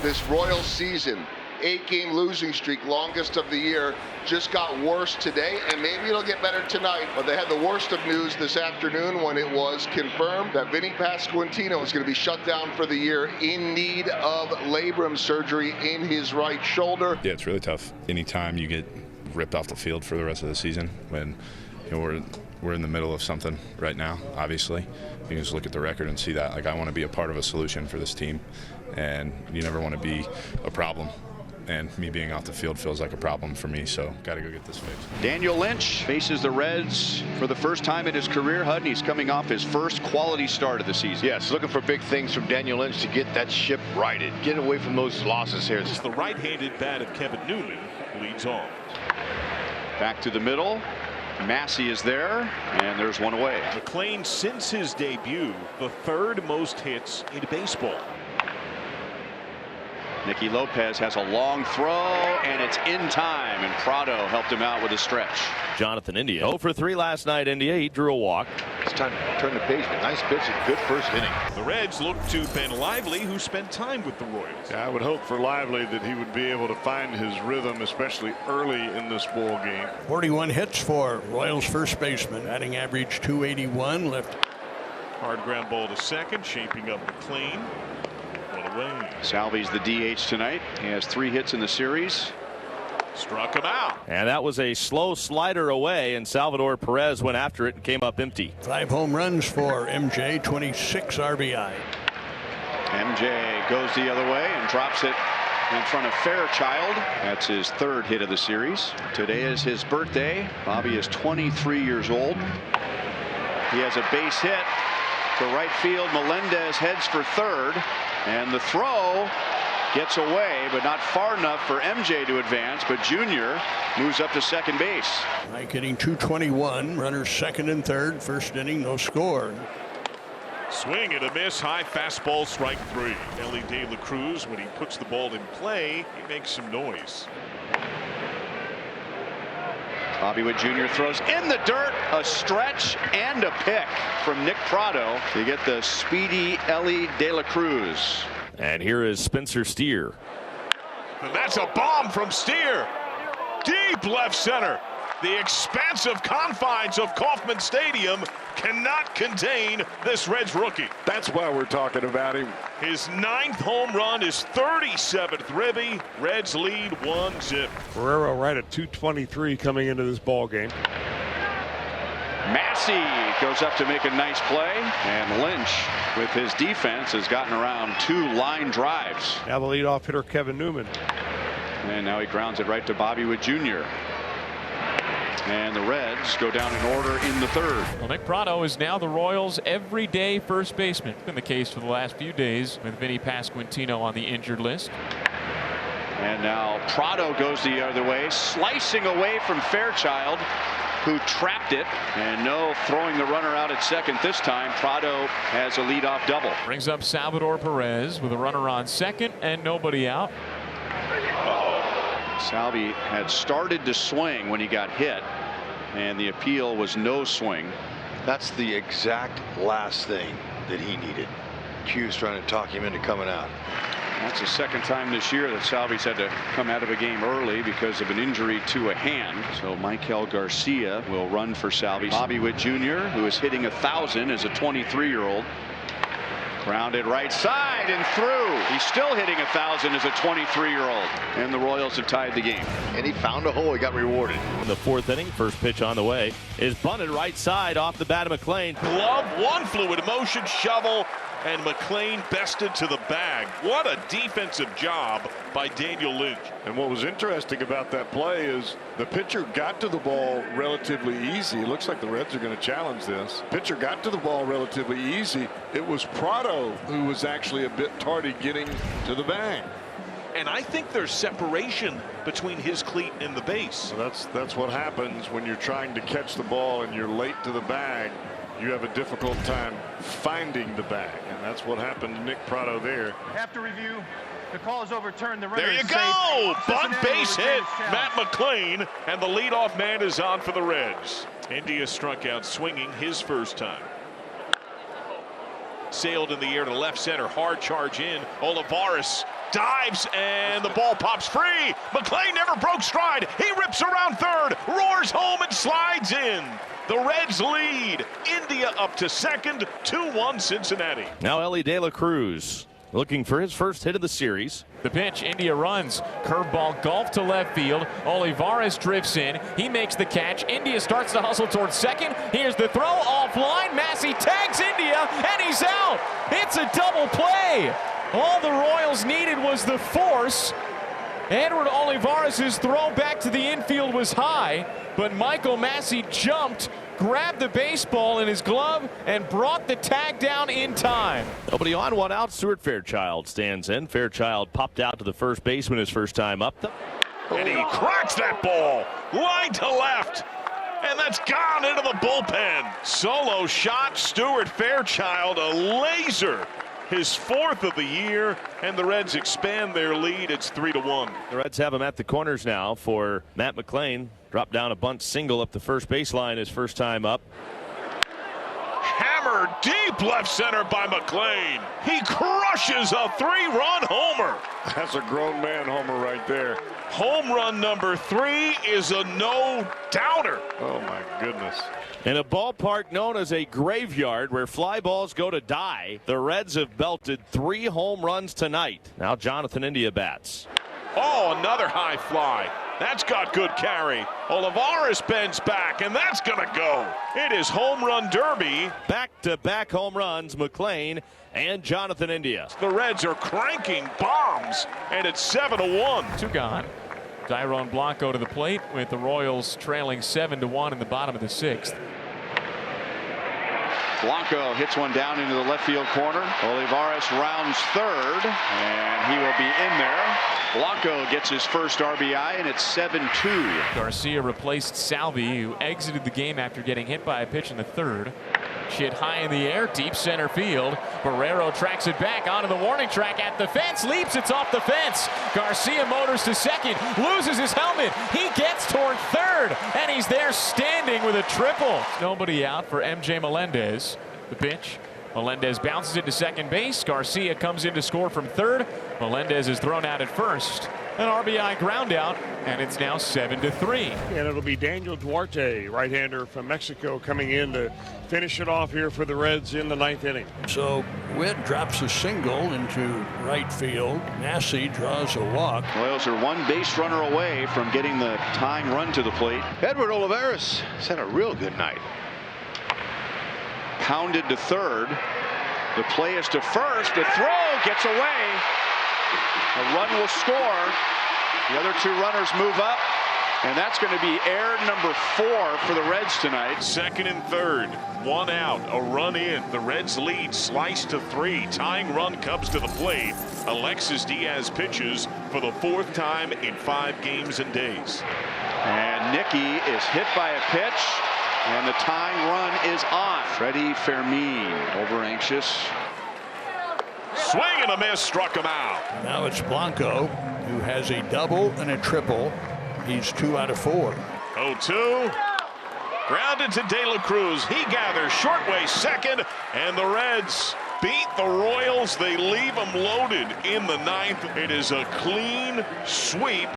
This Royals season, 8-game losing streak, longest of the year, just got worse today, and maybe it'll get better tonight. But they had the worst of news this afternoon when it was confirmed that Vinny Pasquantino is going to be shut down for the year in need of labrum surgery in his right shoulder. Yeah, it's really tough. Anytime you get ripped off the field for the rest of the season, when we're in the middle of something right now, obviously. You can just look at the record and see that. Like, I want to be a part of a solution for this team, and you never want to be a problem. And me being off the field feels like a problem for me, so got to go get this fixed. Daniel Lynch faces the Reds for the first time in his career. Hud, he's coming off his first quality start of the season. Yes, looking for big things from Daniel Lynch to get that ship righted. Get away from those losses here. It's the right-handed bat of Kevin Newman leads off. Back to the middle. Massey is there, and there's one away. McClain, since his debut, the third most hits in baseball. Nicky Lopez has a long throw, and it's in time, and Prado helped him out with a stretch. Jonathan India 0 for 3 last night. India, he drew a walk. It's time to turn the page. Nice pitch and good first inning. The Reds look to Ben Lively, who spent time with the Royals. Yeah, I would hope for Lively that he would be able to find his rhythm, especially early in this ball game. 41 hits for Royals first baseman, batting average .281. Left. Hard ground ball to second, shaping up McClain. Away. Salvi's the DH tonight. He has 3 hits in the series. Struck him out. And that was a slow slider away, and Salvador Perez went after it and came up empty. 5 home runs for MJ, 26 RBI. MJ goes the other way and drops it in front of Fairchild. That's his 3rd hit of the series. Today is his birthday. Bobby is 23 years old. He has a base hit to right field. Melendez heads for 3rd. And the throw gets away, but not far enough for MJ to advance. But Junior moves up to second base. Mike hitting .221. Runners 2nd and 3rd. First inning, no score. Swing and a miss. High fastball, strike 3. Ellie De La Cruz, when he puts the ball in play, he makes some noise. Bobby Witt Jr. throws in the dirt, a stretch and a pick from Nick Prado to get the speedy Ellie De La Cruz. And here is Spencer Steer. And that's a bomb from Steer. Deep left center. The expansive confines of Kauffman Stadium cannot contain this Reds rookie. That's why we're talking about him. His 9th home run, his 37th ribby. Reds lead 1-0. Guerrero right at .223 coming into this ball game. Massey goes up to make a nice play, and Lynch with his defense has gotten around 2 line drives. Now the leadoff hitter Kevin Newman. And now he grounds it right to Bobby Witt Jr. And the Reds go down in order in the 3rd. Well, Nick Prado is now the Royals' everyday first baseman. It's been the case for the last few days with Vinny Pasquantino on the injured list. And now Prado goes the other way, slicing away from Fairchild, who trapped it. And no throwing the runner out at second this time. Prado has a leadoff double. Brings up Salvador Perez with a runner on second and nobody out. Salvi had started to swing when he got hit, and the appeal was no swing. That's the exact last thing that he needed. Q's trying to talk him into coming out. That's the 2nd time this year that Salvi's had to come out of a game early because of an injury to a hand. So Michael Garcia will run for Salvi. Bobby Witt Jr., who is hitting 1,000 as a 23-year-old. Grounded right side and through. He's still hitting 1,000 as a 23-year-old. And the Royals have tied the game. And he found a hole. He got rewarded. In the 4th inning, first pitch on the way is bunted right side off the bat of McClain. Glove, one fluid motion, shovel, and McClain bested to the bag. What a defensive job by Daniel Lynch. And what was interesting about that play is the pitcher got to the ball relatively easy. It looks like the Reds are going to challenge this. Pitcher got to the ball relatively easy. It was Prado who was actually a bit tardy getting to the bag. And I think there's separation between his cleat and the base. So that's what happens when you're trying to catch the ball and you're late to the bag. You have a difficult time finding the bag, and that's what happened to Nick Prado there. After review, the call is overturned. There you go! Bunt base hit, Matt McClain, and the leadoff man is on for the Reds. India struck out swinging his first time. sailed in the air to left center. Hard charge in. Olivares dives and the ball pops free. McLean never broke stride. He rips around third, roars home and slides in. The Reds lead. India up to second, 2-1 Cincinnati. Now Ellie De La Cruz looking for his first hit of the series. The pitch, India runs. Curveball golf to left field. Olivares drifts in. He makes the catch. India starts to hustle towards second. Here's the throw offline. Massey tags India and he's out. It's a double play. All the Royals needed was the force. Edward Olivares' throw back to the infield was high, but Michael Massey jumped, grabbed the baseball in his glove, and brought the tag down in time. Nobody on, one out. Stuart Fairchild stands in. Fairchild popped out to the first baseman his first time up. And he cracks that ball line to left. And that's gone into the bullpen. Solo shot, Stuart Fairchild, a laser. His fourth of the year, and the Reds expand their lead. It's 3-1. The Reds have him at the corners now for Matt McLean. Dropped down a bunt single up the first baseline his first time up. Hammered deep left center by McLean. He crushes a 3-run homer. That's a grown man homer right there. Home run number 3 is a no-doubter. Oh, my goodness. In a ballpark known as a graveyard where fly balls go to die, the Reds have belted 3 home runs tonight. Now Jonathan India bats. Oh, another high fly. That's got good carry. Olivares bends back, and that's going to go. It is home run derby. Back-to-back home runs, McLean and Jonathan India. The Reds are cranking bombs, and it's 7-1. 2 gone. Tyrone Blanco to the plate with the Royals trailing 7-1 in the bottom of the 6th. Blanco hits one down into the left field corner. Olivares rounds third, and he will be in there. Blanco gets his first RBI, and it's 7-2. Garcia replaced Salvi, who exited the game after getting hit by a pitch in the 3rd. Hit high in the air, deep center field. Barrero tracks it back onto the warning track at the fence, leaps, it's off the fence. Garcia motors to second, loses his helmet. He gets toward third, and he's there standing with a triple. Nobody out for MJ Melendez. The pitch. Melendez bounces it to second base. Garcia comes in to score from third. Melendez is thrown out at first. An RBI ground out, and it's now 7-3. And it'll be Daniel Duarte, right-hander from Mexico, coming in to finish it off here for the Reds in the 9th inning. So Witt drops a single into right field. Massey draws a walk. Royals are 1 base runner away from getting the tying run to the plate. Edward Olivares has had a real good night. Pounded to third. The play is to first. The throw gets away. A run will score. The other 2 runners move up, and that's going to be error number 4 for the Reds tonight. Second and third, 1 out, a run in. The Reds lead sliced to 3. Tying run comes to the plate. Alexis Diaz pitches for the 4th time in 5 games and days. And Nicky is hit by a pitch, and the tying run is on. Freddie Fermin, over anxious. Swing and a miss, struck him out. Now it's Blanco, who has a double and a triple. He's 2 out of 4. 0-2. Grounded to De La Cruz. He gathers short way second, and the Reds beat the Royals. They leave them loaded in the 9th. It is a clean sweep.